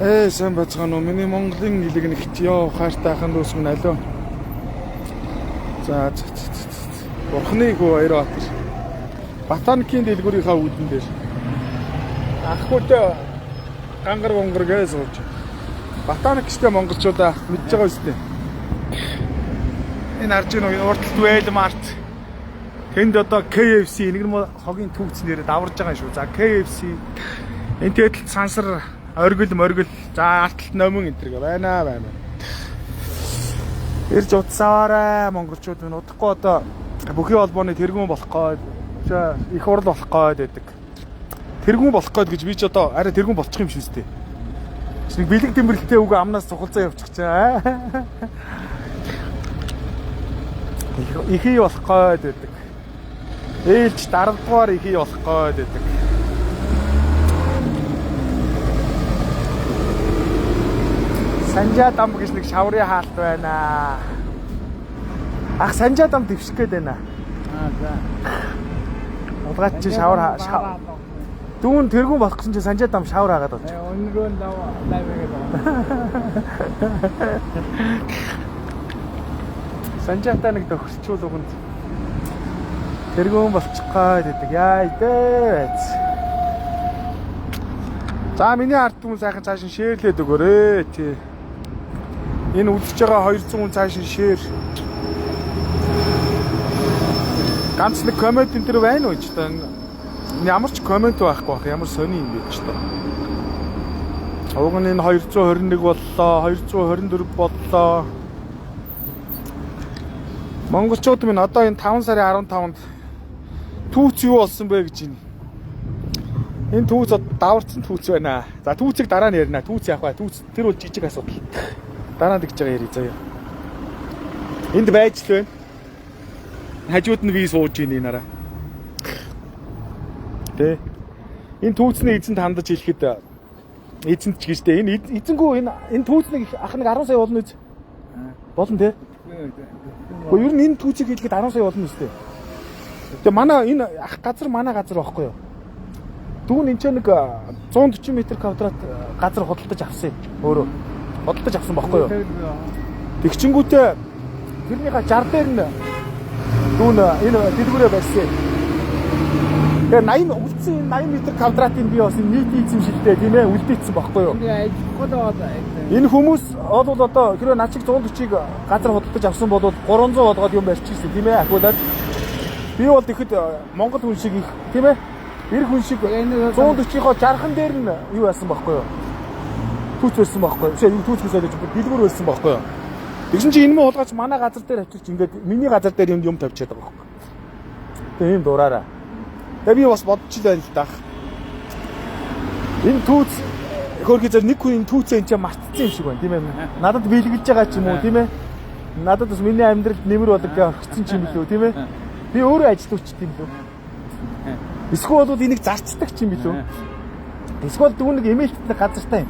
Сайн бацгаана уу. Миний Монголын илэг нэгт ёо хайртайхан дүүс минь алуу. За. Бурхны хөө Баярбаатар. Ботаникийн дэлгүүрийнхаа үүдэн дээр. Ахгүйтэй гангар гонгор гэж сууж. Ботаник гэжтэй монголчуудаа мэдж байгаа үстэй. Энэ харж байгаа урталт Вэлмарт. Тэнд одоо KFC нэг нь хогийн төвц нэрээр даварж байгаа юм шүү. За KFC. Энэ тэтэл сансар оргил за арталт номин энэ төр байна. Ирж утсаарай монголчууд минь удахгүй одоо бүхий холбооны тэргүүн болох гээд их урал болох гээд байдаг. Тэргүүн болох гээд гэж би ч одоо арай тэргүүн болчих юм шиг үстэй. Нэг бэлэг тэмбэрлэлтэй үг амнаас цухалцаа явчих чаа. Ихий болох гээд байдаг. Ээлж дарагдгаар ихий болох гээд байдаг. Санжаа дам гэж нэг шаврын хаалт байна. Ах Санжаа дам дэвших гээд байна. За. Улгаад чи шавар дүүн тэргүүн болох гэсэн чи Санжаа дам шавар хаагаад байна. Өнөрөө лайвгээд байна. Санжаатай нэг тохирчул уганд тэргүүн болчих гээд байдаг. Яа идээц. За миний ард түмэн сайхан цааш нь шеэрлээд өгөөрэй тий. Энэ үзэж байгаа 200 хүн цааш нь шеэр. Ганц нэг комент энэ төр байна уу ч та ямар ч комент байхгүй бах ямар сони юм бэ ч та. Уг нь энэ 221 боллоо, 224 боллоо. Монголчууд минь одоо энэ 5 сарын 15-нд түүц юу болсон бэ гэж байна. Энэ түүц даварцсан түүц байна. За түүцийг дараа нь ярина. Түүц яах вэ? Түүц тэр бол жижиг асуудал. Дараа нь гэж байгаа ярий заяа. Энд байж л байна. Хажууд нь би сууж ийн нараа. Тэ. Энэ түүцний эзэнт хандаж хэлэхэд эзэнт ч гэжтэй. Энэ эзэнгүү энэ түүцний ах нэг 10 сая болно үз. Болно тэ. Гэхдээ ер нь энэ түүцийг хэлэхэд 10 сая болно үстэй. Тэгээ манай энэ ах газар манай газар байхгүй юу? Дүүн энэ ч нэг 140 м квадрат газар худалдаж авсан өөрөө. Худалдаж авсан байхгүй юу? Тэгчингүүтээ тэрнийхээ 60 дээр нь дүүн энэ дэлгүүрээ барьсан. Тэгээ 80 үлдсэн 80 м квадратын би бас нийт эзэмшилтэй тийм ээ үлдээсэн байхгүй юу? Энэ хүмүүс бол одоо хэрвээ над чиг 140-ыг газар худалдаж авсан бол 300 болгоод юм барьчихсан тийм ээ ахиулаад. Би бол тэгэхэд Монгол хүн шиг их тийм ээ эр хүн шиг 140-ийнхоо 60хан дээр нь юу байсан байхгүй юу? Түүц байсан байхгүй юу? Биш түүц гэсэн үг дэлгүүр байсан байхгүй юу? Тэгсэн чинь энэ мөн хулгайч манай газар дээр авчирч ингээд миний газар дээр юм тавьчихад байгаа байхгүй юу? Тэгээ юм дураараа. Тэгээ би бас бодчихлаа л даах. Энэ түүц хөргий зөв нэг хүн энэ түүцээ энэ ч мартцсан юм шиг байна тийм ээ. Надад бэлгэлж байгаа ч юм уу тийм ээ. Надад бас миний амьдралд нэмэр болог гэж орчихсон ч юм билүү тийм ээ. Би өөрөө ажилтгуулчт юм лөө. Эсвэл бол энийг зарцдаг ч юм билүү. Эсвэл дүүн нэг эмээлттэй газартай юм.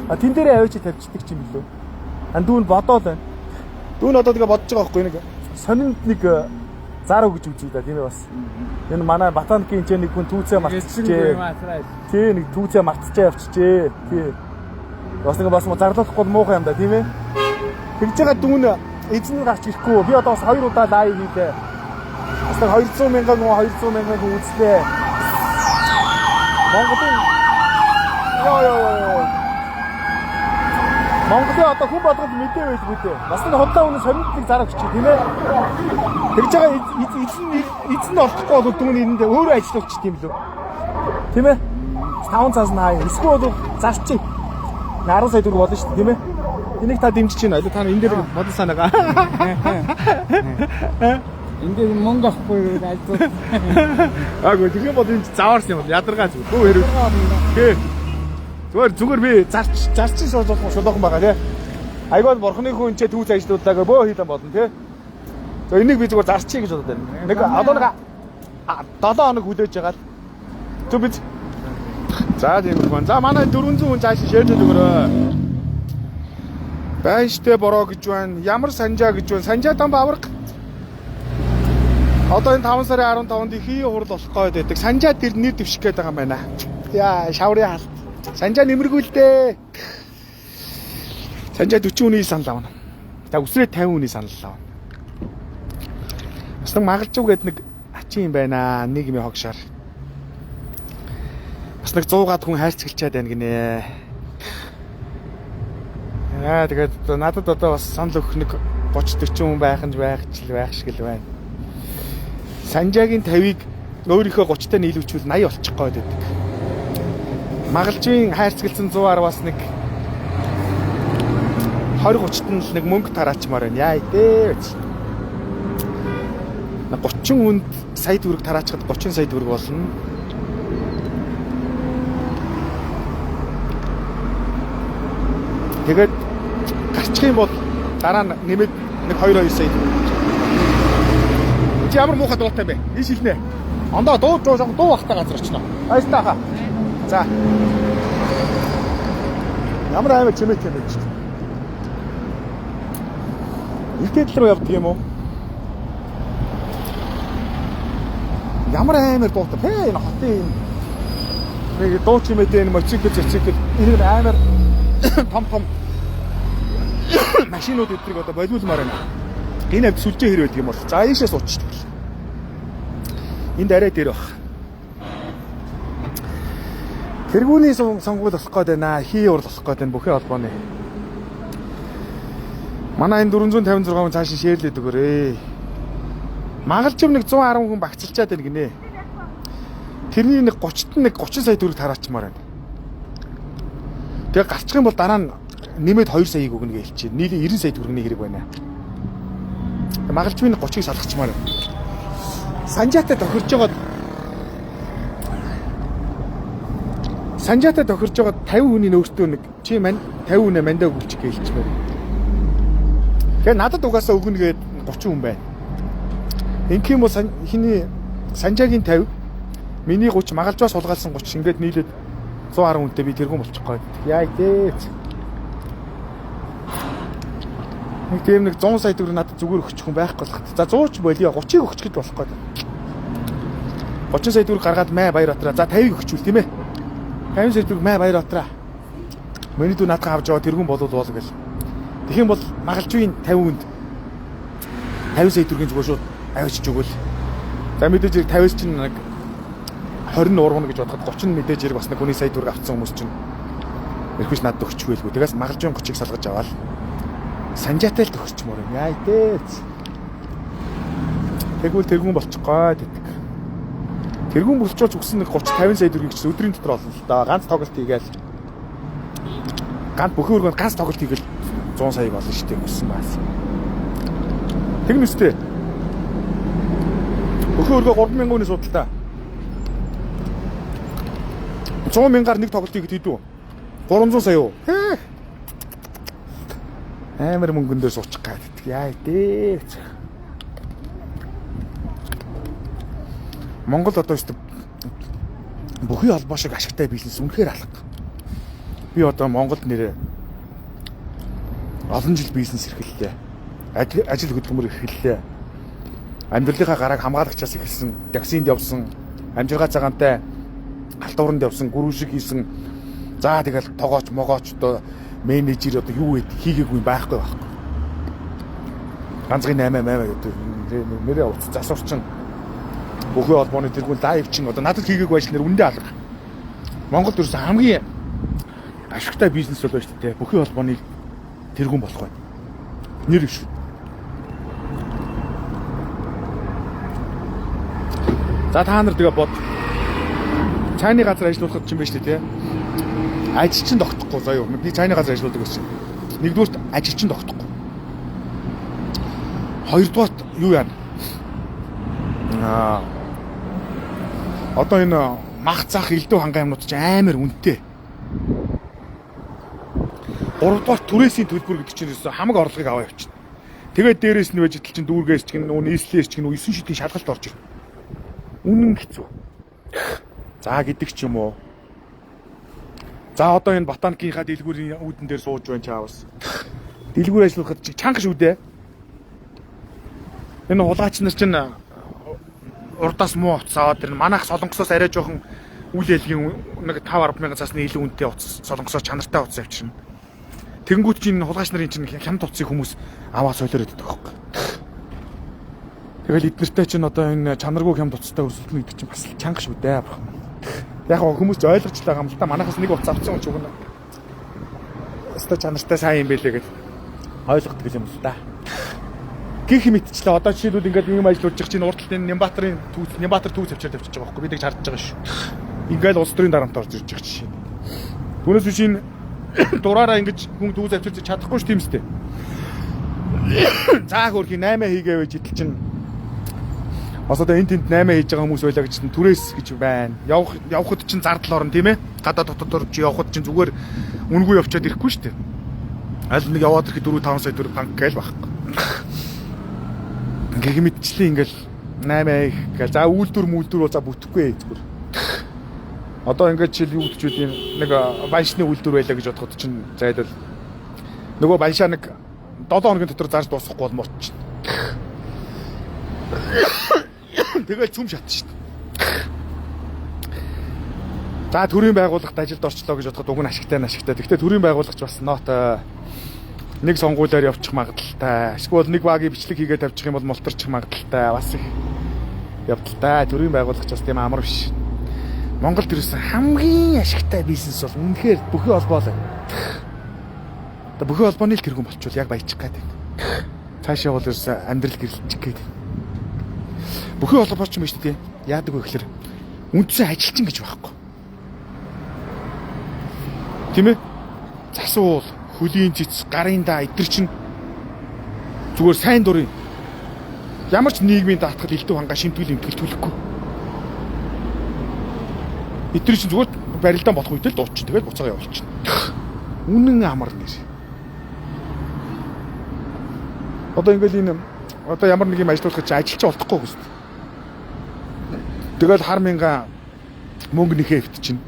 А тэн дээрээ авчиж тавьчихдаг ч юм билүү. Дүүн бодоол байна. Дүүн одоо тэгээ бодож байгаа байхгүй нэг сонинд нэг зар өгж үзүү да тийм ээ бас. Энэ манай Ботаникийн ч нэг хүн түүцээ мартчихжээ. Тий нэг түүцээ мартчихжээ явчихжээ. Тий. Бас нэг бас зарлуулахгүй муухай юм да тийм ээ. Тэгж байгаа дүүн эзэн гарч ирэхгүй. Би одоо бас 2 удаа лайв хийлээ. Бас 200 мянган хүн үзлээ. Монголын одоо хүн болгоод мэдээ байлгүй дээ. Бас нэг хотлоо үнэ сорилтыг зарах гэж тийм ээ. Тэгж байгаа эзэн олохгүй бол дүүн эрэндээ өөрөө ажиллавч тийм лөө. Тийм ээ. 5 цаас нь хаа. Эсвэл бол зарчих. 10 сая төгрөг болно шүү дээ тийм ээ. Энийг та дэмжиж байна. Та энэ дээр бодол санаагаа. Энд мөнгө авахгүй ажиллаж. Аагүй тэгээ бол энэ заваарсан юм бол ядаргаа зүг. Бөө хэрэг. Тий. Зүгээр би зарчин шулуухан байгаа тий. Айгуул бурхны хүн ч түүц ажиллуулаагаа бөө хийлэн болно тий. За энийг би зүгээр зарчих гэж бодод байна. Нэг одоо нэг 7 хоног хүлээж байгаа л. Зүг бид. За тийм хүн. За манай 400 хүн цааш шеэрлээд өгөрөө. Байштай бороо гэж байна. Ямар санжаа гэж байна. Санжаа дам авраг. Одоо энэ 5 сарын 15-нд ихий хурал болох гээд байдаг. Санжаа тэр нэр дэвших гээд байгаа юм байна. Яа, шаврын хаалт. Санжаа нэмэргүүлдэ. Санжаа 40 үний санал авна. За үсрээ 50 үний санал авна. Бас нэг магалжуу гэдэг нэг ачин юм байна. Нийгмийн хогшоор. Бас нэг 100-аад хүн хайрцагчаад байна гинэ. Тэгээд надад одоо бас санал өгөх нэг 30-40 хүн байх шиг л байна. Санжаагийн 50-ыг өөрийнхөө 30-тай нийлүүлчихвэл 80 болчих гээд байдаг. Магалжийн хайрцагласан 100-аар бас нэг 20-30-т нь нэг мөнгө тараачмаар байна. Яа идэ. 30 хүнд сая төгрөг тараачхад 30 сая төгрөг болно. Тэгээд гарчих юм бол дараа нь нэмээд нэг 2-2 сая төгрөг. Чи ямар муухай дуутай бэ? Ийш хэлнэ. Ондоо дуу бахтай газар очно. Айстаха. За. Ямар аймаг чимээтэй юм бэ чи? Илтгэл рүү явдаг юм уу? Ямар аймаг дуутай. Хээ энэ хотын нэг дуу чимээтэй энэ мотоцикл энэ амар том машинууд өдрийг одоо болиулмаар байна. Энэ авд сүлжээ хэр байдаг юм бол. За ийшээ суучдаг. Энд арай дээр баг. Тэргүүний сонгуул болох гээд байна. Хий урал болох гээд байна бүхэн холбооны. Манай энэ 456 хүн цаашаа шеэрлээд өгөөрэй. Магалжив нэг 110 хүн багцалчаад байна гинэ. Тэрний нэг 30-т нэг 30 сая төгрөг тараачмаар байна. Тэгээ гарчих юм бол дараа нь нэмээд 2 саяыг өгнө гэж хэлчихэ. Нийлээ 90 сая төгрөгийн хэрэг байна. Магалживын 30-ыг салгачмаар байна. Санжаатай тохирж байгаа 50 хүний нөөцтэй нэг чи мань 50 үнэ мандаа өгүүлчих гэж хэлчихмээр. Тэгээ надад угаасаа өгнө гээд 30 хүн байна. Инх юм бол хиний Санжаагийн 50, миний 30, Магалжваас сулгаалсан 30 ингээд нийлээд 110 хүнтэй би тэргүүн болчих гээд. Яа идэ. Нэг тийм нэг 100 сая төгрөг надад зүгээр өгчих хүн байхгүй болох. За 100 ч болио 30-ыг өгчих гэж болох гээд. 30 сая төгрөг гаргаад май Баярбатараа. За 50-ыг өгчүүл тийм ээ. 50 сая төгрөг май Баярбатараа. Миний дүү надад авч яваа тэргүүн болов гэл. Тэгэх юм бол Магалжвын 50 хүнд 50 сая төгрөгийн зүгээр шууд авчиж өгвөл. За мэдээж 50-с чинь нэг 20 ургана гэж бодоход 30 нь мэдээж бас нэг хүний сая төгрөг авцсан хүмүүс чинь эрхвч надад өгч байлгүй. Тэгээс Магалжвын 30-ыг салгаж аваад Санжаатай л төгсчмөр юм. Яа идэ. Тэгвэл тэргүүн болчих гээд гэдэг. Тэргүүн болчооч өгсөн нэг 30 50 сая төгрөгийг чи өдрийн дотор олно л да. Ганц тоглолт хийгээл. Ганц бүхэн өргөнд ганц тоглолт хийгээл 100 саяг олно шүү дээ өгсөн баас. Тэгнэ үстэй. Бүхэн өргөө 3000 хүний судалтай. 100 мянгаар нэг тоглолт хийгээд хэдүү? 300 сая юу? Амар мөнгөн дээр суучих гэдэг. Яа идэ. Монгол одоо өстө бүхий холбоо шиг ашигтай бизнес үнэхээр алга. Би одоо Монголд нэрээ олон жил бизнес эрхэллээ. Ажил хөдөлмөр эрхэллээ. Амьдралынхаа гарааг хамгаалагчаас эхэлсэн, таксинд явсан, амжиргаа цагаантай алтууранд явсан, гүрүү шиг хийсэн. За тэгэл тогооч могооч одоо менежер одоо юу хийгээгүй байхгүй. Ганцгийн 8 гэдэг нэрээ уц засварчин бүхэн холбооны тэргүүн лайв чин одоо надад хийгээгүй ажил нэр үндэ алга. Монголд ерөөсөн хамгийн ашигтай бизнес болоо шүү дээ. Бүхэн холбооны тэргүүн болох байна. Нэр биш. За та нар тэгээ бод. Цайны газар ажиллуулахад ч юм байна шүү дээ. Ажил чинь тогтохгүй заяа. Би цайны газар ажилладаг гэсэн. Нэгдүгürt ажил чинь тогтохгүй. Хоёрдугаарт юу яана? Одоо энэ мах цаах элдв хангаа юмнууд чинь амар үнэтэй. Гуравдугаар түрээсийн төлбөр гэдэг чинь хамаг орлогыг аваа явчихна. Тэгээд дээрээс нь байж чинь дүүргээс чинь нийслэлээс чинь 9 шидийн шалгалт орж ирнэ. Үнэн хэцүү. За гэдэг ч юм уу. За одоо энэ ботаникийнхаа дэлгүүрийн үүдэн дээр сууж байна чаавс. Дэлгүүр ажиллахад чанга шүү дээ. Энэ хулгайч нар чинь урдаас муу утас аваад ирнэ. Манайх солонгосоос арай жоохон үйл ялгийн нэг 5-10 мянган цаасны илүү үнэтэй утас солонгосоос чанартай утас авчирна. Тэнгүүт чинь хулгайч нарын чинь хямд утсыг хүмүүс аваад солиороод идэх байхгүй. Тэгэл эднэртэй чинь одоо энэ чанаргүй хямд утастай өрсөлдөн гэдэг чинь бас чанга шүү дээ. Яг хүмүүс ойлгож байгаа юм л да. Манайхаас нэг утас авсан ч үгүй. Өстой чанартай сайн юм байлээ гэж ойлгодог юм л да. Гэх мэтчлээ одоо жишээлбэл ингээд юм ажиллаж байгаа чинь урдлын Нямбатар түүс авчирд авчиж байгаа байхгүй. Би тэгж харж байгаа шүү. Ингээд улс төрийн дарамт орж ирж байгаа жишээ. Түүнээс биш энэ дураараа ингэж хүн түүс авчирч чадахгүй ш тийм үстэй. За хөрхи 8 хийгээвэж идэл чинь бас одоо энэ тэнд 8 хийж байгаа хүмүүс байлаа гэж чинь түрээс гэж байна. Явхад чинь зардал орно тийм ээ. Гадаа дотор чи явхад чинь зүгээр үнгүй явчаад ирэхгүй шүү дээ. Аль нэг яваад ирэхэд 4-5 сая төгрөг банк гээл байхгүй. Гэх мэтчлээ ингээл 8 их гээл за үйлдвэр за бүтэхгүй зүгээр. Одоо ингээд жишээл юу гэж үгүй нэг баншны үйлдвэр байлаа гэж бодоход чинь зайдвал нөгөө баншаа нэг 7 хоногийн дотор зарж дуусахгүй болмоор чинь. Тэгэл цүм шат шүү дээ. За төрийн байгууллагт ажилд орчлоо гэж бодоход уг нь ашигтай. Гэхдээ төрийн байгууллагч бас нотой нэг сонгуулиар явчих магадaltaй. Эсвэл нэг багийн бичлэг хийгээд тавьчих юм бол мултарчих магадaltaй. Бас их явдaltaй. Төрийн байгууллагч бас тийм амар биш. Монголд ирсэн хамгийн ашигтай бизнес бол үнэхээр бүхий холбоо л. Одоо бүхий холбооны л тэргүүн болчихвол яг баяжчих гээд байна. Цаашаа бол ерөөсө амьдрал гэрэлчих гээд. Бүхий холбооч юм шүү дээ. Яадаг вэ гэхээр үндсэн ажилчин гэж байхгүй. Тийм ээ? Засуул, хөлийн цэц, гарын даа эдгэр чинь зүгээр сайн дурын. Ямар ч нийгмийн даатгал элдв хангаа шимтгэл төлөхгүй. Эдгэр чинь зүгээр барилдаан болох үед л дуучин. Тэгээд буцаага явуулчихна. Үнэн амар нэр. Одоо ингээл энэ одоо ямар нэг юм ажиллуулах гэж ажилч олдохгүй гэсэн. Тэгэл хар мянга мөнгө нэхээ хэвтчихнэ.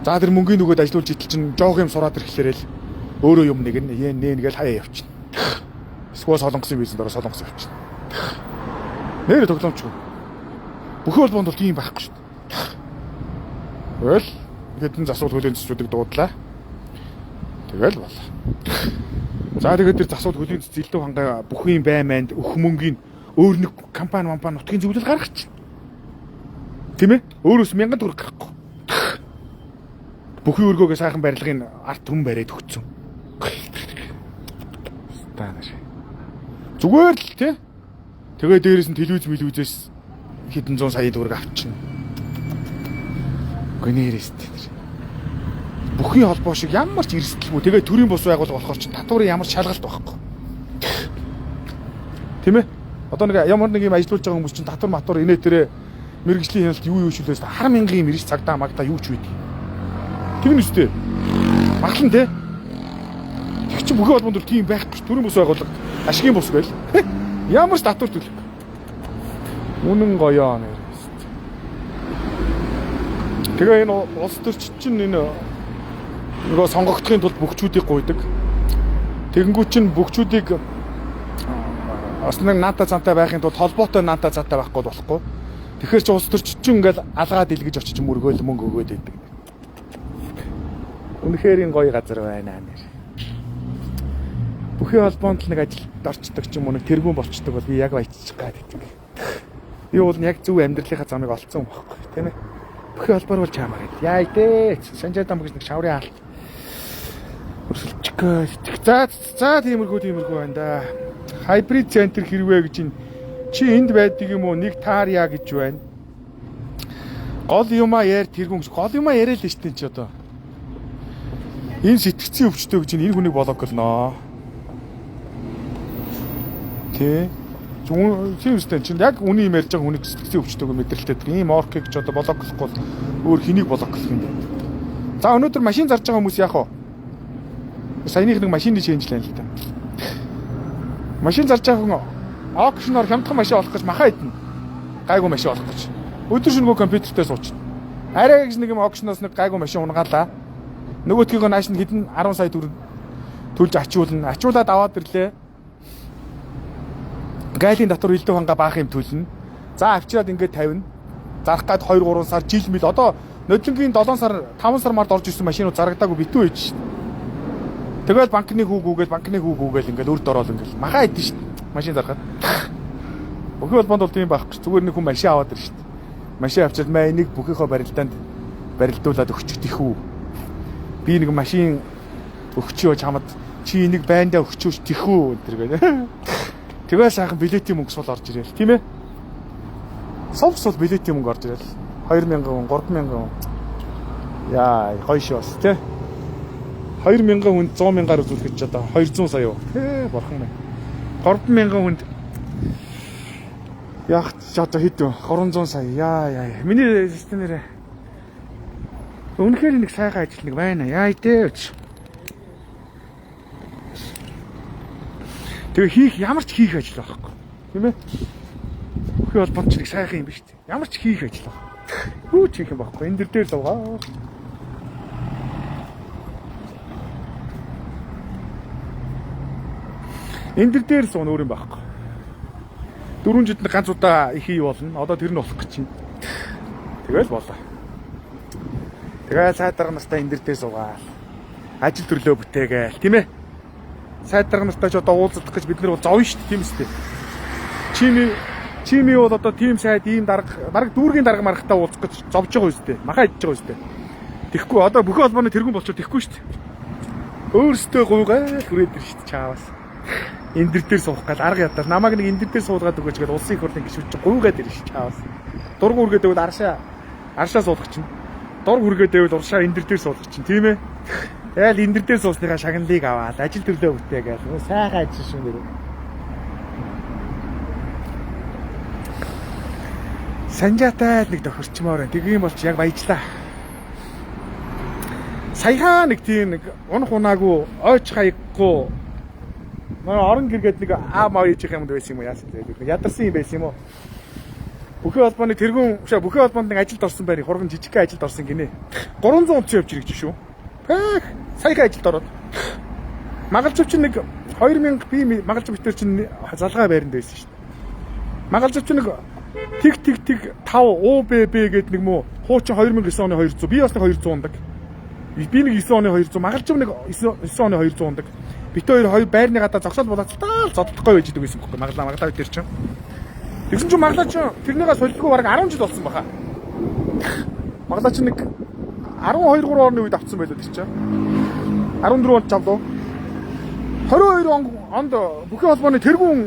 За тэр мөнгөний нөгөөд ажиллуулж идэл чинь жоох юм сураад ирэхлээрээ л өөрөө юм нэг нэгэл хаяа явчихна. Эсвэл солонгосын бизнес дараа солонгос явчихна. Нэр тоглоомчгүй. Бүхий холбоонд бол тийм байхгүй шүү дээ. Тэгэл хэдэн засвал хөлийн цэцүүдийг дуудлаа. Тэгэл болоо. За тэгээд тэр засвал хөлийн цэц элдв хангаа бүхий байманд өх мөнгөний өөр нэг компани нутгийн зөвлөл гаргачих. Тийм ээ? Өөрөөс 1000 төгрөг гарахгүй. Бүхий өргөөгөө сайхан барилгын арт түн бариад өгцөн. Зүгээр л тий. Тэгээ дээрээс нь телевизээс хэдэн зуун сая төгрөг авчихна. Гэнээрээс тий. Бүхий холбоо шиг ямар ч эрсдэлгүй. Тэгээ төрийн бус байгууллага болохоор чинь татварын ямар шалгалт байхгүй. Тийм ээ? Одоо нэг ямар нэг юм ажиллаж байгаа хүмүүс чинь татвар инээ тэрэ мэрэгжлийн хяналт юу шүлээс 100000 юм ирж цагдаа магдаа юу ч үйдий. Тэгнэ үстэй. Маглан те. Тэг чи бүхий холбоонд тийм байхгүй. Төрийн бус байгууллага ашигын бус байл. Ямар ч татвар төлөх. Үнэн гоёо нэр. Тэгээ энэ улс төрч чинь энэ нөгөө сонгогдохын тулд бүгчүүдийг гуйдаг. Тэгэнгүүт чинь бүгчүүдийг бас нэг наата цантай байхын тулд холбоотой наата цантай байхгүй болохгүй. Тэгэхээр чи улс төрч чинь ингээл алгаад илгэж очиж мөргөөл мөнгө өгөөд байдаг. Үнэхээр гоё газар байна нэр. Бүхий холбоонд л нэг ажилд орчдөг ч юм уу нэг тэргүүн болчдөг бол би яг баяжчих гад гэдэг. Би бол яг зөв амьдралынхаа замыг олцсон байхгүй тийм ээ. Бүхий холбоор бол чамаар. Яа идэ. Санжаадам гэж нэг шаврын хаалт. Өрсөлдөж. За тиймэрхүү байна да. Хайбрид центр хэрвээ гэж чи энд байдаг юм уу? Нэг таарья гэж байна. Гол юмаа яар тэргүүн гол юмаа яриа л штэ чи одоо. Энэ сэтгцийн өвчтөө гэж энэ хүнийг блоклноо. Тэ. Зүүнстэй чинь яг үний юм ярьж байгаа хүнийг сэтгцийн өвчтөөг мэдрэлтэй. Ийм орк гэж одоо блоклохгүй бол өөр хэнийг блоклох юм бэ? За өнөөдөр машин зарж байгаа хүмүүс яах вэ? Саяных нэг машины ченжлэн л та. Машин зарж байгаа хүн аукшноор хямдхан машин олох гэж махаа идэнэ. Гайгүй машин олох гэж. Өдөр шөнөгүй компьютертэй суучна. Арай гэж нэг юм аукшноос нэг гайгүй машин унгаалаа. Нөгөөдгийгөө нааш нь хэдэн 10 сая төгрөг төлж ачуулна. Ачуулаад аваад ирлээ. Гайлын татвар элдв хангаа баах юм төлнө. За авчираад ингээд тавина. Зарах гад 2-3 сар жил мэл одоо нодлонгийн 7 сар 5 сар мард орж ирсэн машинууд зарагдаагүй битүү байж шин. Тэгэл банкны хүүгүүгээл ингээл өрд ороод ингээл магаа идэв шүү дээ. Машин зарахад. Бүхий холбоонд бол тийм байхгүй. Зүгээр нэг хүн машин аваад ирж шүү дээ. Машин авчирд маа энийг бүхийхөө барилдаанд барилдуулаад өгчих тийхүү. Би нэг машин өгчөө чамд чи энийг байндаа өгчөөч тийхүү энэ гэнэ. Тэгээ сайхан билетийн мөнгө сул орж ирээл тийм ээ. Совс бол билетийн мөнгө орж ирээл 2000 хүн 3000 хүн. Яа гоё шоос тий. 2000 хүнд 100 мянгаар үзүүлэх гэж одоо 200 сая юу. Борхон мэн. 3000 хүнд яг ч одоо хэд вэ? 300 сая. Яа. Миний системээр үнэхээр нэг сайхан ажил нэг байна. Яа идэ. Тэгээ ямар ч хийх ажил байхгүй. Тийм ээ? Бүхий холбоонд ч нэг сайхан юм биш үү? Ямар ч хийх ажил байхгүй. Юу ч хийх юм байхгүй. Энд дээр суугаа. Энд дээр суун өөр юм байхгүй. 4 жилд ганц удаа их хий болно. Одоо тэр нь болох гэж байна. Тэгэл болоо. Тэгээ сайдарга настай энд дээр суугаа. Ажил төрлөө бүтээгээл, тийм ээ? Сайдарга настай ч одоо уулзах гэж бид нар зовно шүү дээ, тийм үстэй. Чими бол одоо тим сайд ийм дарга, бараг дүүргийн дарга маргатаа уулзах гэж зовж байгаа үстэй. Махаа идэж байгаа үстэй. Тэхгүй одоо бүхий холбооны тэргүүн болчиход тэхгүй шүү дээ. Өөрөөсөө гуйгаал хүрээд ир шүү дээ чаавас. Эндэр дээр суух гал арга ятаар намайг нэг эндэр дээр суулгаад өгөөч гэдэг улсын их хурлын гишүүч гуйгаад ир шүү чаавас. Дургу үргээд байвал аршаа суулгах чинь. Дург үргээд байвал уршаа эндэр дээр суулгах чинь, тийм ээ? Тэгэл эндэр дээр суусныхаа шагналыг аваад ажил төрлөө бүтээгээл сайхан ажил шүү нэр. Санжаатай нэг тохирчмоор байна. Тэгийн болч яг баяжлаа. Саяхан нэг тийм нэг унах унаагүй ойч хаяггүй. Манай орон гэргээд нэг маа ээжих юмд байсан юм уу яасан тэгээд ядарсан юм байсан юм уу? Бүхий холбооны тэргүүн бүхий холбоонд нэг ажилд орсон байрны хурган жижигхэн ажилд орсон гинэ. 300 унц явж ирэх шүү. Саяхан ажилд ороод. Магалзав чинь нэг 2000 би магалзав битэр чинь залгаа байранд байсан шүү дээ. Магалзав чинь нэг тэг 5 УББ гэдэг нэг муу хуучин 2009 оны 200 би бас нэг 200 ундаг. Би нэг 9 оны 200 магалзав нэг 9 оны 200 ундаг. Бит хоёр байрны гадаа зогсоол болоод зоддохгүй байж идэг байсан байхгүй магалаа битэр чинь. Тэгсэн чинь магалаа чинь тэрнийгээ солилгүй бараг 10 жил болсон баха. Магалаа чинь нэг 12 3 оны үед авцсан байлаа тэр чинь. 14 онд жавлуу. 22 онд бүхий холбооны тэргүүн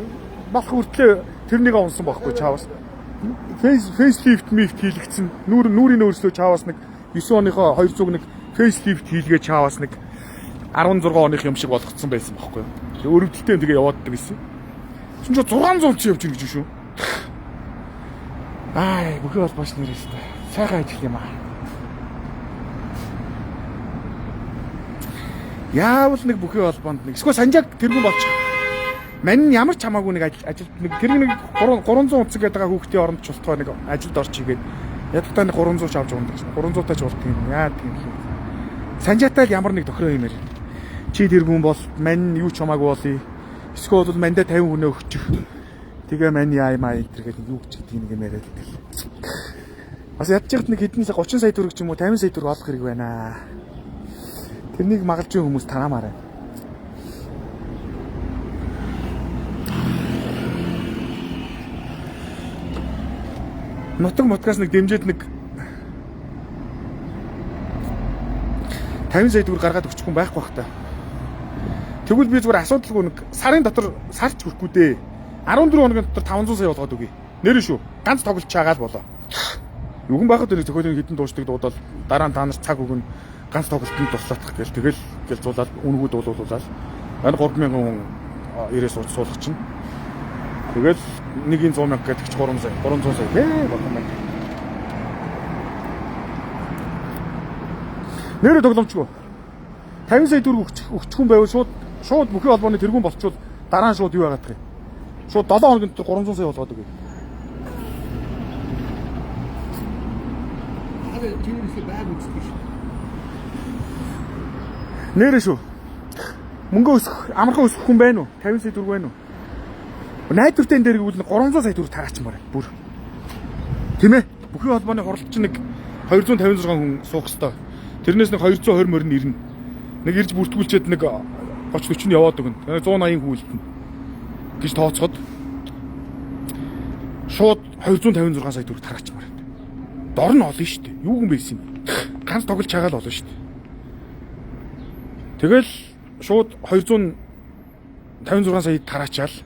болох хүртлээр тэрнийг унсан байхгүй чаавас. Facelift хийлгцэн нүрийн өөрсдөө чаавас нэг 9 оныхоо 200 нэг facelift хийлгээ чаавас нэг 16 оных юм шиг болгоцсон байсан байхгүй. Өрөвдөлтөө тэгээ яваад байсан. Чинь 600 ч явж ирж шүү. Бүхий холбооч нэрээстэй. Сайхан ажил юм аа. Яавал нэг бүхий холбоонд нэг эсвэл санжааг тэргүүн болчих. Мань ямар ч хамаагүй нэг ажилд нэг тэр нэг 300 унцэг гэдэг байгаа хүүхдийн оронд ч болтгоо нэг ажилд орч игээд ядалтаа нэг 300 ч авч ундаг. 300 таач урт юм. Яа тийм юм. Санжаатай л ямар нэг тохироо юмэр. Чи тэргүүн бол мань юу ч хамаагүй болъё. Эсвэл бол мандаа 50 хүнээ өгчих. Тэгээ мань яаймаа энтергээд юу гэж гэдэг юм яриад идэл. Бас ядчихд нэг хэдэн сая 30 сая төгрөг ч юм уу 50 сая төгрөг олох хэрэг байна. Тэрнийг магалж хүмүүс танаамаарай. Нутаг мутгаас нэг дэмжээд нэг 50 сая төгрөг гаргаад өгчих хүн байхгүй бах та. Тэгвэл би зүгээр асуудалгүй нэг сарын дотор сарч хүрхгүй дээ. 14 хоногийн дотор 500 сая болгоод өгье. Нэрэн шүү. Ганц тоглож чаагаал болоо. Югэн байхад тэр зохиолын хідэн дуушдаг дуудаад дараа нь та нар цаг өгнө. Ганц тоглолтод туслах гэл тэгэл зуулаад үнгүү дуулуулаад. Энэ 3000 хүн ирээс суулгах чинь. Тэгэл нэгийн 100 мянга гэдэг чи 300 сая болоо мэн. Нэрэ тогломчгүй. 50 сая төгрөг өгчих хүн байвал шууд бүхий холбооны тэргүүн болчихвол дараа нь шууд юу яагаад гэх юм. Шууд 7 хоногийн дотор 300 сая болгоод өгье. Тэрнийхээ байг үздэг шүү. Нэрэ шүү. Мөнгө өсөх, амархан өсөх хүн байна уу? 50 сая төгрөг байна уу? Найдвартай энэ дээр гэвэл 300 сая төгрөг тагаач маар бүр. Тийм ээ. Бүхий холбооны хуралч нэг 256 хүн суух хэвээр. Тэрнээс нэг 220 морин ирнэ. Нэг ирж бүртгүүлчихэд нэг 30 40 нь яваад өгнө. 180 хүлдэн гэж тооцоход шууд 256 сая төгрөг тараачмаар байна. Дор нь олон шүү дээ. Юу юм бэ гэсэн юм. Ганц тоглож чагаал олон шүү дээ. Тэгэл шууд 256 сая тараачаал.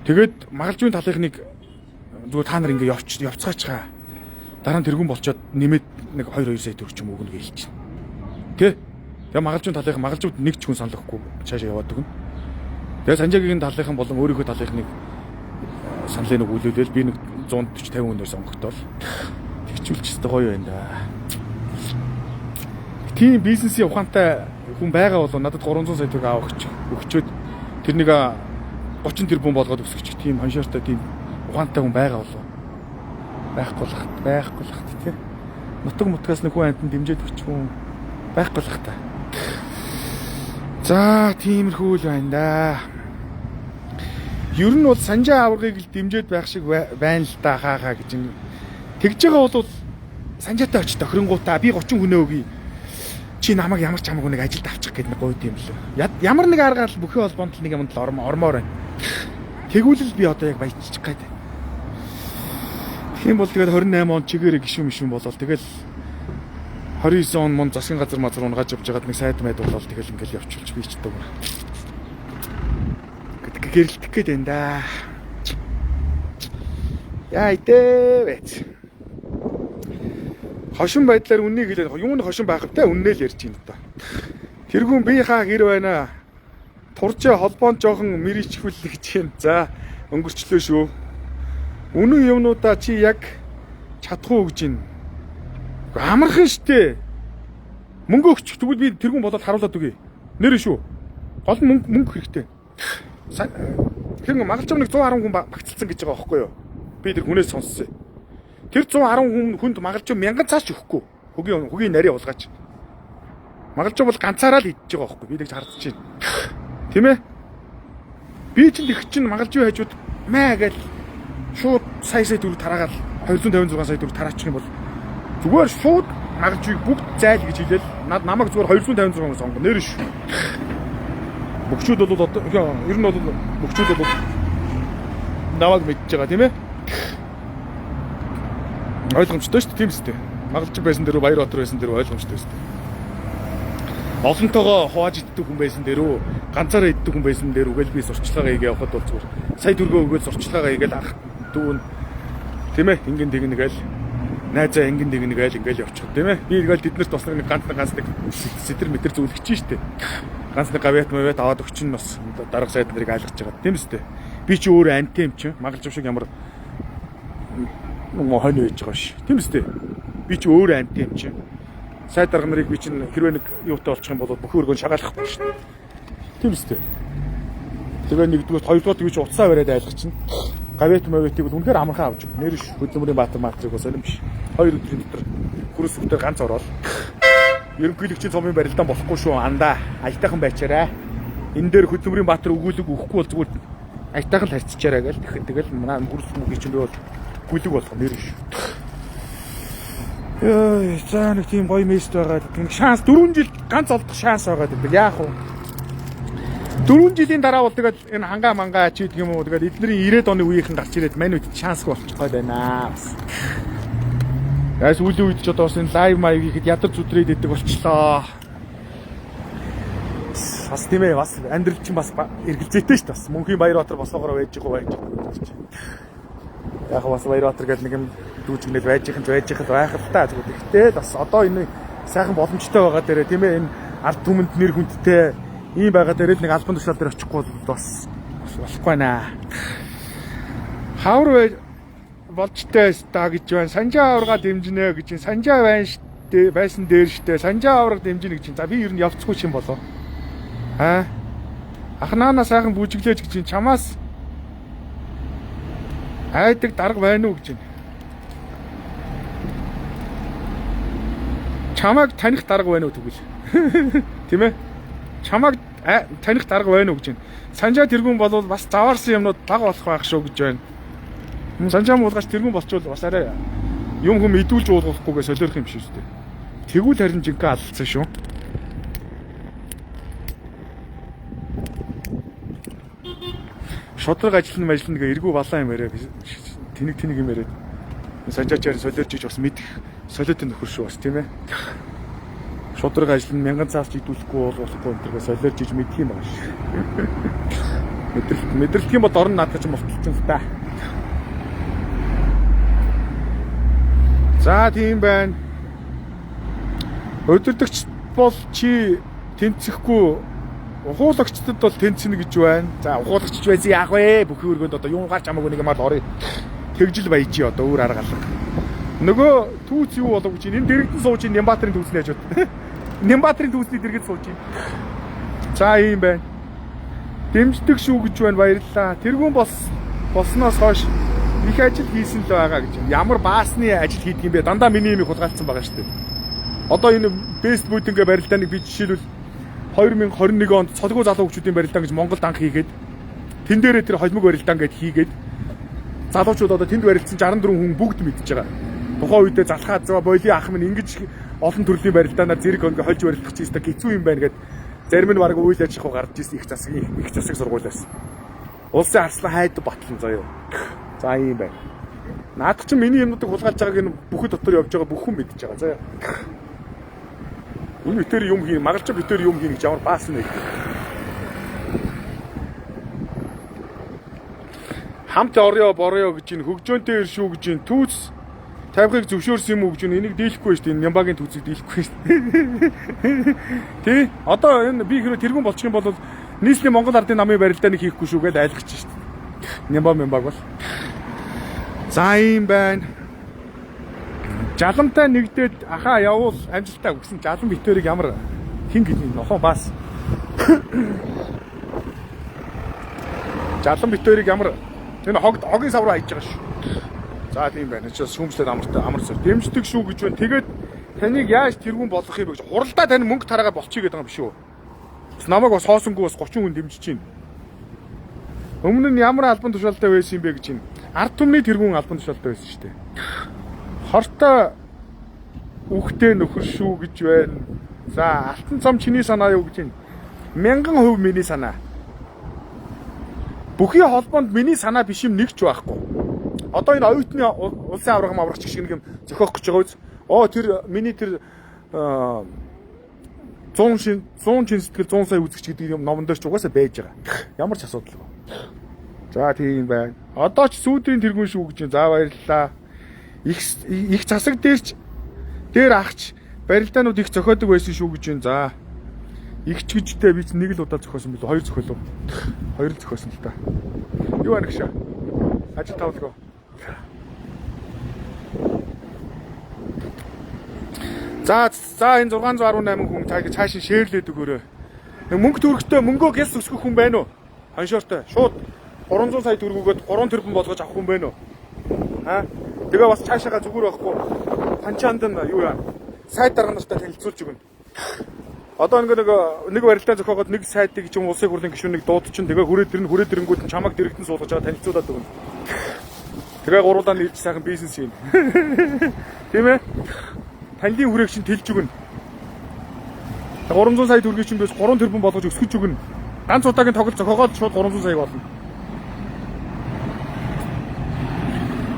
Тэгэд магалжуйн талынхныг зүгээр та нар ингээ явцгаачгаа. Дараа нь тэргүүн болчоод нэмээд нэг 2 сая төгрөг ч юм өгнө гэж хэлж байна. Тэ? Тэгээ магалжуйн талынх магалжууд нэг ч хүн санал өгөхгүй цаашаа яваад өгнө. Тэгээ Санжаагийн талынхан болон өөрийнхөө талынхныг саналыг өгүүлээд би нэг 140 50 хүнээр сонгогдоод тэгчүүлч өстой гоё байна да. Тийм бизнесийн ухаантай хүн байгаа бол надад 300 сая төгрөг авах өгчөөд тэрнийг 30 тэрбум болгоод өсгөчих тийм хоншоортой тийм ухаантай хүн байгаа болов. Байхгүй л хат тий. Нутаг мутгаас нэг хүн амтнд дэмжиж өгч хүн байхгүй л хата. За тиймэрхүү л байна да. Ер нь бол Санжаа аваргыг л дэмжиж байх шиг байна л да хаа гэж юм. Тэгж байгаа бол Санжаатай очиж тохиронгуудаа би 30 хүнээ өгье. Чи намайг ямар ч хамаагүй нэг ажилд авчих гэдэг нэг гоё юм лээ. Ямар нэг аргаар л бүхий холбоонд нэг юмд л ормоор байна. Тэгвэл би одоо яг баяжчих гээд. Тийм бол тэгэл 28 он чигээр гişүн болол тэгэл 29 он мон засгийн газар мазар унгааж явж байгаад нэг сайд майд болол тэгэл ингээл явчихулж би ч даа. Гэрэлтэх гээд байна да. Яа идэ вэц. Хошин байдлаар үннийг хэлээд юуны хошин байх вэ? Үннээ л ярьж байна одоо. Тэргүүн би хаа гэр байна. Туржээ холбоонд жоохон мэрийчхүүл гэж юм. За өнгөрчлөө шүү. Үнэн юмнуудаа чи яг чадах уу гэж байна. Амархан штэ. Мөнгө өгч тэгвэл би тэргүүн болоод харуулад өгье. Нэр шүү. Гол нь мөнгө хэрэгтэй. Тэр магалж нэг 110 хүн багцлсан гэж байгаа байхгүй юу? Би тэр хүнээс сонссон. Тэр 110 хүнд магалж 1000 цааш өгөхгүй. Хөгийн нарийн уулгаач. Магалж бол ганцаараа л идэж байгаа байхгүй. Би тэгж хардж байна. Тийм ээ? Би ч их чинь магалж хажууд маа гэж шууд сая төгрөг тараагаад 256 сая төгрөг тараачих юм бол зүгээр шууд магалжийг бүгд зайл гэж хэлээл намайг зүгээр 256 сонгоно нэр шүү. Бөхчүүд бол одоо ер нь бол бөхчүүд бол намайг мэдж байгаа тийм ээ. Ойлгомжтой шүү дээ тийм үстэй. Магалж байсан дээрөө Баярбаатар байсан дээрөө ойлгомжтой шүү дээ. Олонтойгоо хувааж иддэг хүн байсан дээрөө ганцаараа иддэг хүн байсан дээрөө үгээл би сурчлагаа хийгээ явахад бол зүгээр сая төгрөгөө өгөөл сурчлагаа хийгээл ах дүүн тийм ээ ингэн тэгнэ гээл найзаа ингэн тэгнэ гээл ингээл явчих тийм ээ. Би ингээл тэднэрт бас нэг ганц нэг сэтэр метр зөвлөгч штэ. Ганц нэг гавьяат мавьяат аваад өгчин бас дарга сайд нарыг айлгаж байгаа тийм үстэй. Би чи өөрөө антим чи магалж шиг ямар хонь байж байгаа ш. Тийм үстэй. Би чи өөрөө антим чи. Сайд дарга нарыг би чинь хэрвээ нэг юутай болчих юм бол бүх өргөн шагаалахгүй ш. Тийм үстэй. Тэгээ нэгдүгээр хоёрдугаар би чи утсаа бариад айлгах чинь. Гавьяат мавьяатыг бол үнэхээр амархан авч өгнө. Нэр ш. Хөдөлмөрийн Баатар матрыг бас олим биш. 2 өдрийн дотор хүрээс өвтөр ганц ороод. Ерөнхийлөгчийн цомын барилдаан болохгүй шүү андаа. Аятайхан байчаарай. Энэ дээр хөдөлмөрийн Баатар өгүүлэг өгөхгүй бол зүгээр аятайхан л харьцчаарай гээл. Тэгэл манай хүрээс мөгийн чинь би бол гүлэг болох нэр ш. Яа, цаа нэг тийм гоё мест байгаа. Тэг шанс 4 жил ганц олдох шанс байгаа гэдэг. Яах вэ? 4 жилийн дараа бол тэгэл энэ хангаа мангаа чи гэдэг юм уу. Тэгэл эдний 90-ад оны үеийнхэн гарч ирээд мань үед шансгүй болчих гээд байна. Гайс үлийн үед ч одоо бас энэ лайв маяг ихэд ядар зүдрээд идэг болчлоо. Бас тийм ээ бас амьдрал чинь бас эргэлзээтэй шүү дээ. Бас мөнхийн Баярбаатар босоогоор байж байгаа байж. Яг бас Баярбаатар гэл нэг юм дүүжгнэл байж их байх л та. Гэхдээ бас одоо энэ сайхан боломжтой байгаа дээрээ тийм ээ энэ ард түмэнд нэр хүндтэй ийм байгаа дээрээ нэг албан тушаал дээр очихгүй бас болохгүй наа. Хавар болжтой ста гэж байна. Санжаа аварга дэмжинэ гэж байна. Санжаа байсан дээр штэ. Санжаа аварга дэмжинэ гэж байна. За би ер нь явцгүй юм болоо. Ахнаана сайхан бүжиглээж гэж байна. Чамаас айдаг дарга байна уу гэж байна. Чамайг таних дарга байна уу тэгвэл. Тийм ээ. Чамайг таних дарга байна уу гэж байна. Санжаа тэргүүн болвол бас заваарсан юмнууд баг болох байх шүү гэж байна. Санжаа муулгаач тэргүүн болчвол бас арай юм хүм идүүлж уулгахгүйгээ солиорох юм шиг шүү дээ. Тэгвэл харин жинхэнэ алдсан шүү. шодрог ажиллана гэ эргүү балаа юм яриа тэнэг юм яриад санжаачаар солиорч иж бас мэдэх солиотой нөхөр шүү бас тийм ээ. Шодрог ажиллана 1000 цаас ч идүүлэхгүй болохгүй энэ төргөө солиорч иж мэдэх юм байна шүү. Мэдрэлт юм бол орон наадах ч мовтолцсон л та. За тийм байна. Өдөртөгч бол чи тэнцэхгүй ухуулагчдад бол тэнцэнэ гэж байна. За ухуулагч байсан яах вэ? Бүхий өргөнд одоо юм гарч хамаагүй нэг юм орё. Тэгжил баяж чи одоо өөр арга алга. Нөгөө түүц юу болов гэж энэ дэрэгдэн сууж Нямбаатарын түүцний хажууд. Нямбаатарын түүцний дэргэд сууж юм. За ийм байна. Дэмждэг шүү гэж байна, баярлалаа. Тэргүүн болсноос хойш их ажил хийсэн л байгаа гэж. Ямар баасны ажил хийдэг юм бэ? Дандаа миний юмыг хулгайлцсан байгаа шүү дээ. Одоо энэ бест бүйтингээ барилдааныг би жишээлбэл 2021 онд цолгүй залуу хүмүүсийн барилдаан гэж Монголд анх хийгээд тэн дээрээ тэр холимог барилдаан гэд хийгээд залуучууд одоо тэнд барилдсан 64 хүн бүгд мэдж байгаа. Тухайн үедээ залхаа зав боли ах минь ингэж олон төрлийн барилдаанаар зэрэг ингээ хольж барилдах чинь хэцүү юм байна гэд зарим нь баг үйл ажиллах гарч ирсэн их засаг сургуулиас. Улсын арслан хайд батлан заяа. За ийм байна. Наадах чинь миний юмнуудыг хулгайлж байгааг энэ бүхэл дотор явж байгаа бүх хүн мэдж байгаа. Заяа. Энэ битэр юм хийн, магалч битэр юм хийн гэж ямар баасан нэг. Хамт орё борё гэж энэ хөгжөөнтэй ир шүү гэж энэ түүц тавихыг зөвшөөрсөн юм уу гэж энийг дийлэхгүй шүү дээ. Энэ Нямбагийн түүцийг дийлэхгүй шүү дээ. Тий? Одоо энэ би хэрэг тэргүүн болчих юм бол нийслэлийн Монгол ардын намын барилдааныг хийхгүй шүү гэж айлгч шүү дээ. Нямбаг бол. За ийм байна. Жаламтай нэгдээд ахаа явуул амжилтаа өгсөн жалам битэрийг ямар хин гэж нохоо баас. Жалам битэрийг ямар энэ хогийн сав руу хайж байгаа шүү. За тийм байна. Чи шүүмжлээд амарсаа дэмждэг шүү гэж байна. Тэгээд таныг яаж тэргүүн болгох юм бэ гэж хуралдаа тань мөнгө тараагаа болчих гээд байгаа юм биш үү? Бас намайг бас хоосонгүй бас 30 хүн дэмжиж чинь. Өмнө нь ямар албан тушаалтай байсан юм бэ гэж байна. Ард түмний тэргүүн албан тушаалтай байсан шүү дээ. Хортой үхтэй нөхөр шүү гэж байна. За алтан цом чиний санаа юу гэж байна. 1000% миний санаа. Бүхий холбоонд миний санаа биш юм нэг ч байхгүй. Одоо энэ оюутны улсын аврагч шиг нэг юм зохиох гэж байгаа үз. Тэр миний тэр 100 чин сэтгэл 100 сая үзэгч гэдэг юм номон дээр ч угаасаа байж байгаа. Ямар ч асуудалгүй. За тийм байна. Одоо ч сүүдрийн тэргүүн шүү гэж за баярлалаа. Их засаг дээр ахч барилдаанууд их зохиодог байсан шүү гэж байна. За игч гэжтэй би нэг л удаа зохиосон билүү? 2 зохиолов. 2 зохиосон л та. Юу анагш? Ажил тавлаа. За энэ 618 хүн цааш нь шеэрлээд өгөөрэй. Мөнгө төгрөгтэй мөнгөө гяс өсгөх хүн байна уу? Хоншоортой. Шууд 300 сая төгрөгөөд 3 тэрбум болгож авах хүн байна уу? Тэгээ бас цаашаага зүгээр байхгүй. Танчаанд нь юу яа? Сайд дарга нартай танилцуулж өгнө. Одоо нэг барилдаан зохиогоод нэг сайтыг ч юм улсын хурлын гишүүнийг дуудчихын тэгээ хүрээд ирэнгүүд нь чамайг дэрэгдэн суулгаж байгаа танилцуулаад өгнө. Тэгээ гуруулаа нийлж сайхан бизнес хийн. Тийм ээ? Тангийн хүрээг чинь тэлж өгнө. 300 сая төгрөгийг чинь бис 3 тэрбум болгож өсгөж өгнө. Ганц удаагийн тоглолт зохиогоод шууд 300 сая болно.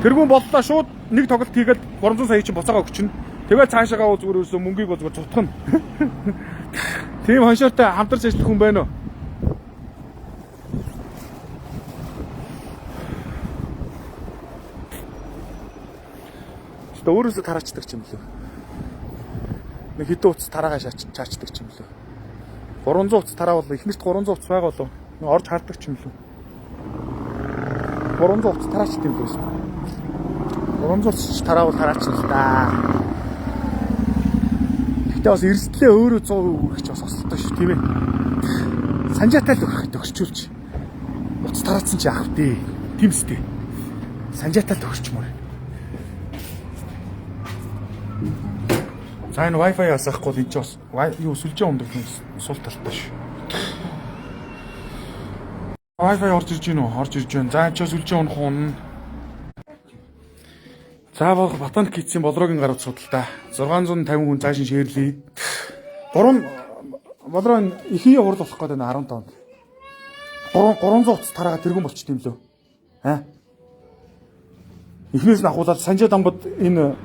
Тэргүүн боллоо шууд нэг тоглолт хийгээд 300 сая чинь буцаага өгчнө. Тэгээд цаашаагаа зүгээр өсөө мөнгийг бол зүгээр цутгана. Тийм хоншоортой хамтарч ажиллах хүн байна уу? Өөрөөсөө тараачдаг юм лөө. Нэг хэдэн утас тараагаа чаачдаг юм лөө. 300 утас тараавал эхнэрт 300 утас байгаа болов. Орж хардаг юм лөө. 300 утас тараачдаг юм лөө. 300 утас тараавал тараачна л да. Гэтэ бас эрсдлээ өөрөө 100% өгөх ч бас осолтой шүү, тийм ээ. Санжаатай л өгөх төгсчүүлж. Утас тараацсан чи яах вэ? Тийм үстэй. Санжаатай л өгчмөр. За энэ Wi-Fi асахгүй л энэ ч бас юу сүлжээ ундаг сул талтай шүү. Wi-Fi орж ирж гин үү? Орж ирж байна. За энэ ч сүлжээ унах уу? За Батанд хийсэн болроогийн гар утас судалтай 650 хүн цааш нь шеэрлээ. 3 болроо ихий хурд болох гэдэг нь 15. 300 утас тараагаад тэргүүн болчих юм лөө. Эхнээс нь ахуулаад Санжаа Дамбад энэ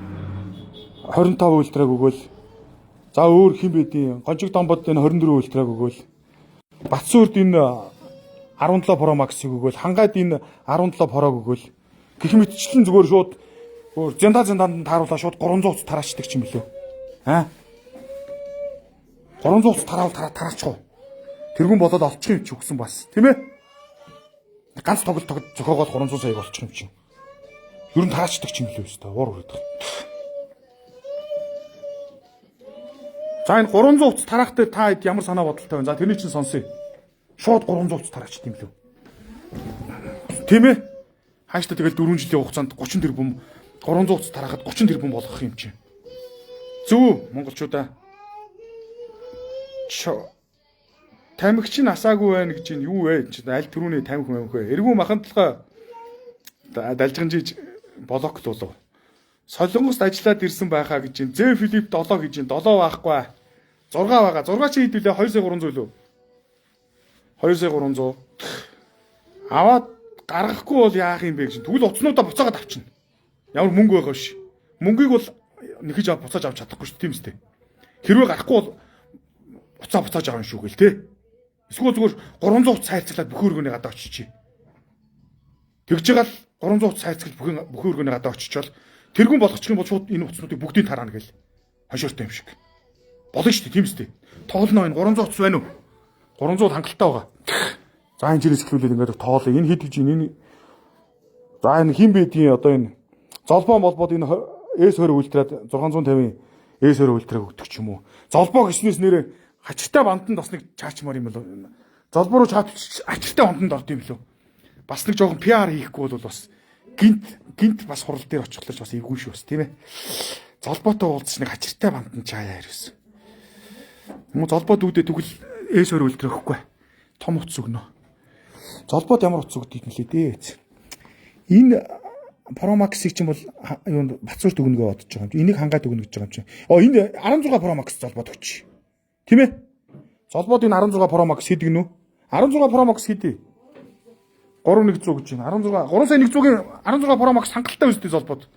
25 ультраг өгөөл. За өөр хин бэдийн Гонжиг Дамбад энэ 24 ультраг өгөөл. Батсуурд энэ 17 Pro Max-ыг өгөөл. Хангайд энэ 17 Pro-г өгөөл. Гэх мэтчлэн зүгээр шууд өөр зяндаанд тааруулаа шууд 300 утас тараачдаг юм лөө. 300 утас тараачих уу. Тэргүүн болоод олчих юм чи өгсөн бас. Тийм ээ? Ганц тоглолт зохиогоод 300 сая болчих юм чи. Ер нь тараачдаг юм лөө өстой. Уур үрээд. За энэ 300 утас тараах дээр та хэд ямар санаа бодолтой байна? За тэрний чинь сонсъё. Шууд 300 утас тараачд юм лөө. Тийм ээ? Хааштай тэгэл 4 жилийн хугацаанд 30 тэрбум 300 утас тараахад 30 тэрбум болгох юм чи. Зөв монголчуудаа. Тамхич нь асаагүй байна гэж юу вэ? Аль түрүүний тамхи мэмх вэ? Эргүү махан толгой далжган жиж блоклуулав. Солонгост ажиллаад ирсэн байхаа гэж Зэ Филипп 7 гэж 7 байхгүй. 6 байгаа. 6 чи хэдүүлээ 2 сая 300 лөө. 2 сая 300. Аваад гаргахгүй бол яах юм бэ гэж. Тэгвэл утаснуудаа буцаагаад авчна. Ямар мөнгө байгаа ш. Мөнгийг бол нэхэж буцааж авч чадахгүй ш тийм үстэй. Хэрвээ гарахгүй бол буцааж авах юм шүү гээл те. Эсвэл зүгээр 300 утас хайрцаглаад бүх өргөний гадаа очиж. Тэгж байгаа л 300 утас хайрцагл бүх өргөний гадаа очичвол тэргүүн болгочих юм бол шууд энэ утаснуудыг бүгдийг тараана гээл. Хошоортой юм шиг. Болно шүү дээ тийм үстэй. Тоолно энэ 300 утас байна уу? 300 хангалттай байгаа. За энэ жирээс эхлүүлээд ингээд тоолоо. Энэ хэд гэж энэ за энэ хин бэдийн одоо энэ золбоо молбоод энэ S20 ультраад 650 S20 ультраг өгдөг ч юм уу. Золбоо гиснээс нэрээ хачиртай банданд бас нэг чаачмаар юм болов. Золбоо руу чаачч хачиртай банданд орд юм лөө. Бас нэг жоохон PR хийхгүй бол бас гинт бас хурал дээр очихлооч бас эвгүй шүү бас тийм ээ. Золбоотой уулзч нэг хачиртай банданд чаяа ирсэн. Мөн золбоо дүүдээ тэгвэл S20 ультраг өгөхгүй. Том утас өгнө. Золбоод ямар утас өгдөг юм лээ дээ. Энэ Pro Max-ыг чинь бол юунд бацуурт өгнөгөө бодож байгаа юм чи. Энийг хангаад өгнө гэж байгаа юм чи. Энэ 16 Pro Max золбоод өгч. Тийм ээ? Золбоод энэ 16 Pro Max хийдэг нүү? 16 Pro Max хийдэг. 3100 гэж байна. 16 3100-ийн 16 Pro Max хангалттай үстэй золбоод.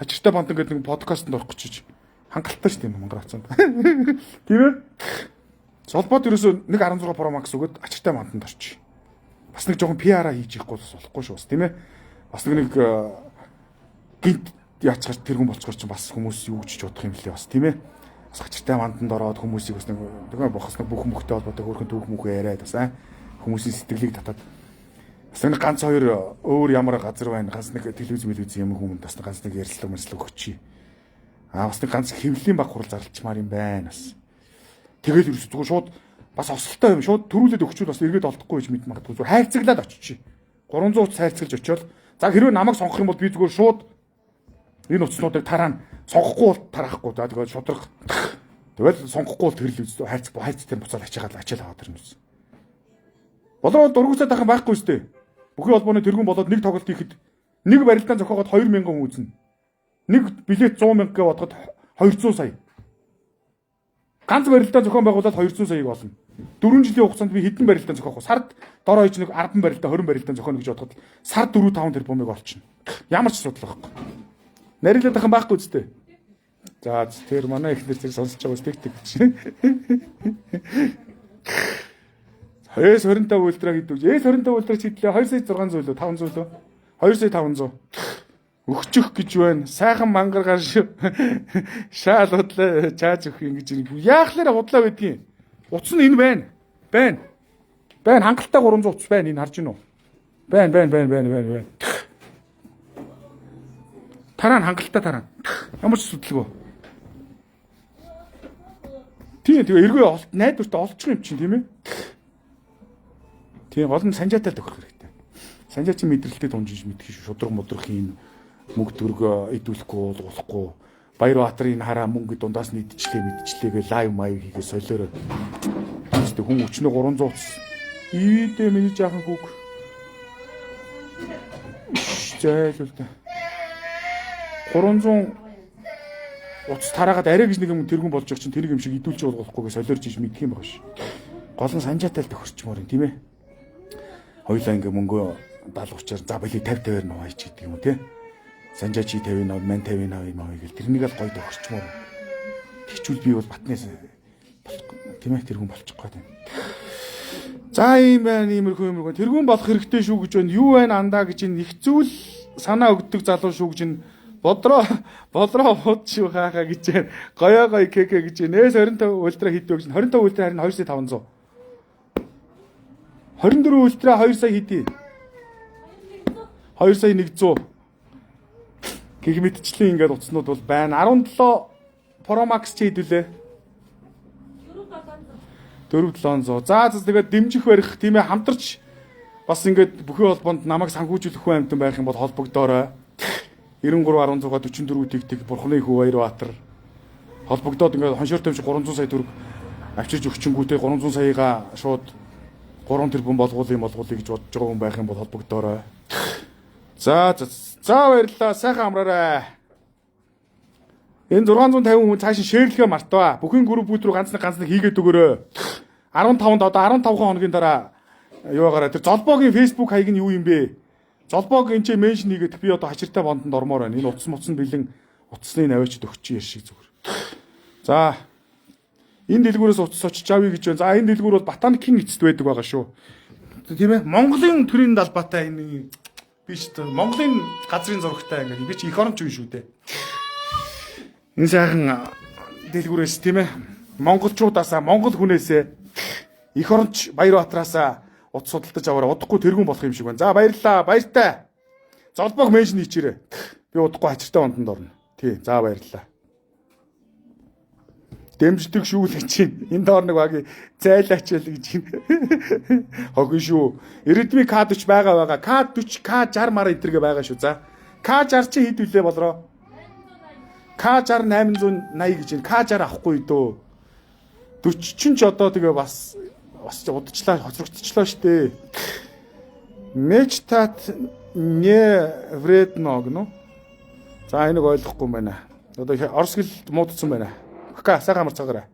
Хачиртай банд ингээд нэг подкастт орох гэж хангалттай шүү дээ Монгол хацаанд. Тийм ээ? Золбоод ерөөсөө нэг 16 Pro Max өгöd ачиртай банданд орчих. Бас нэг жоохон PR-а хийж ихгүй бас болохгүй шүү бас тийм ээ? Бас нэг гинт яачаар тэргүүн болцгоор чинь бас хүмүүс юу гэж бодох юм лээ бас тийм ээ? Бас хачиртай банданд ороод хүмүүсийг бас нэг тэгээ бохос нэг бүх мөхтэй холбоотой хөөрхөн түүх мөхөө яриад бас хүмүүсийн сэтгэлийг татаад бас нэг ганц хоёр өөр ямар газар байна ганц нэг телевиз юм хүмүүс бас ганц нэг ярилцлага өгчий. Бас нэг ганц хэвлэлийн баг хурал зарлчмаар юм байна бас. Тэгэл ерөөс зүгээр шууд бас осолтой юм шууд төрүүлээд өгчүүл бас эргээд олдохгүй гэж мэд магадгүй зүгээр хайрцаглаад очиж. 300 утас хайрцаглаж очивол за хэрвээ намайг сонгох юм бол би зүгээр шууд энэ утаснуудыг тараана. Сонгохгүй бол тараахгүй. За тэгээд шудраг. Тэгэл сонгохгүй бол тэрл үз. Хайрцтай буцаад ачаал аваад ирнэ үз. Болоо дургуцаад ахын байхгүй үстэй. Бүхий холбооны тэргүүн болоод нэг тоглолт хийхэд нэг барилдаан зохиогоод 2000 хүн үзнэ. Нэг билет 100 мянга бодоход 200 сая. Ганц барилдаан зохион байгуулаад 200 саяг олно. 4 жилийн хугацаанд би хэдэн барилдаан зохиох вэ? Сард дор хойч нэг 10 барилдаан 20 барилдаан зохионо гэж бодоход сард 4-5 тэрбумыг олчихно. Ямар ч асуудал байхгүй. Нарилаад ахын байхгүй үстэй. За тэр манай ихнэр зэрэг сонсож байгаа спектик гэж. S25 ультраг хийдэг. S25 ультраг хийдлээ 2,600 лөө 500 лөө. 2,500. Өгчих гэж байна. Сайхан мангаргаар шаал удлаа чааж өгөх юм гэж яахлаараа удлаа байдгийн. Утас нь энэ байна. Байна. Хангалттай 300 утас байна. Энэ харж гинөө. Байна. Тараа хангалттай тараа. Ямар ч асуудалгүй. Тийм тэгээ эргөө найдвартай олчих юм чинь тийм ээ. Тийм гол нь санжаатай л өгөх хэрэгтэй. Санжаа чи мэдрэлтэй дунжиж мэдхий шүү. Шудраг модрох юм мөнгө төрг идүүлэхгүй болохгүй. Баярбаатарын хараа мөнгө дундаас нь мэдчлээ лайв маяг хийгээ солиороо. Тэстэй хүн өчнөө 300 утас. Ийдээ миний жаахан хүүг. Зайлвал та. 300 утас тараагаад арай гэж нэг юм тэргүүн болж байгаа чинь тэрийг юм шиг идүүлж болохгүйгээ солиорж иж мэдх юм байна ш. Гол нь санжаатай л тохирчмоор юм тийм ээ. Хоёулаа ингээ мөнгөө 70 30-аар за болий 50-50-аар нууж гэдэг юм уу те. Санжаа чи 50 нав, мен 50 нав юм аа гэл тэрнийг л гойд өгчмөр. Тэгчүүл би бол батнаас тийм ээ тэргүүн болчих гээд байна. За ийм байна иймэрхүү тэргүүн болох хэрэгтэй шүү гэж байна. Юу байна андаа гэж их зүйл санаа өгдөг залуу шүү гэж бодроо хуудчих хаахаа гэж байна. Гоёо кеке гэж байна. Нээс 25 ультра хит өгч 25 ультра харин 2,500. 24 ультра 2 сая хэдий? 2,100. Гэх мэтчлэн ингээд утаснууд бол байна. 17 Pro Max ч хэдүүлээ. 4,700. За тэгээд дэмжих барих тийм ээ хамтарч бас ингээд бүхэн холбоонд намайг санхүүжүүлэх хүн амтан байх юм бол холбогдоорой. 93 16 44 тэгтэг Бурхны хүү Баярбаатар холбогдоод ингээд хоншоор төвч 300 сая төгрөг авчирж өгчөнгүүтэй 300 саяга шууд 3 тэрбум болгуулъя гэж бодож байгаа хүн байх юм бол холбогдоорой. За баярлалаа. Сайхан амраарай. Энэ 650 хүн цааш нь шеэрлэхээ мартаа. Бүхэн группүүд рүү ганц нэг хийгээд өгөөрэй. 15-нд одоо 15 хоногийн дараа юу гараа тэр золбоогийн Facebook хаяг нь юу юм бэ? Золбоог энэ ч меншн хийгээд би одоо хачиртай бондонд ормоор байна. Энэ утас муцсан бэлэн утасны навьч өгч яаш шиг зүгээр. За энэ дэлгүүрээс утас очиж авъя гэж байна. За энэ дэлгүүр бол ботаникийн эцэст байдаг байгаа шүү. Тийм ээ. Монголын төрийн далбаатай энэ би ч Монголын газрын зурагтай ингээд би ч их оромч юм шүү дээ. Энэ сайхан дэлгүүрээс тийм ээ. Монголчуудаасаа Монгол хүнээсээ их оромч Баярбаатараасаа утас судалдаж аваараа удахгүй тэргүүн болох юм шиг байна. За баярлалаа. Баяртай. Золбоог меншн хийчээрэй. Би удахгүй хачиртай ондонд орно. Тий. За баярлалаа. Дэмждэг шүү л гэж чинь. Энэ доор нэг багийн зайлаач л гэж чинь. Хогн шүү. Иридми К40 байгаа. К40, К60 мар энтергээ байгаа шүү. За. К60 чи хэд үлээ болроо? К60 880 гэж байна. К60 авахгүй дөө. 40 ч одоо тэгээ бас удажлаа хоцрогдчихлоо штэ. Мечтат не вредно гэнэ. За энийг ойлгохгүй юм байна. Одоо орос хэл муудсан байна. Ка сайхан амар цагаарай.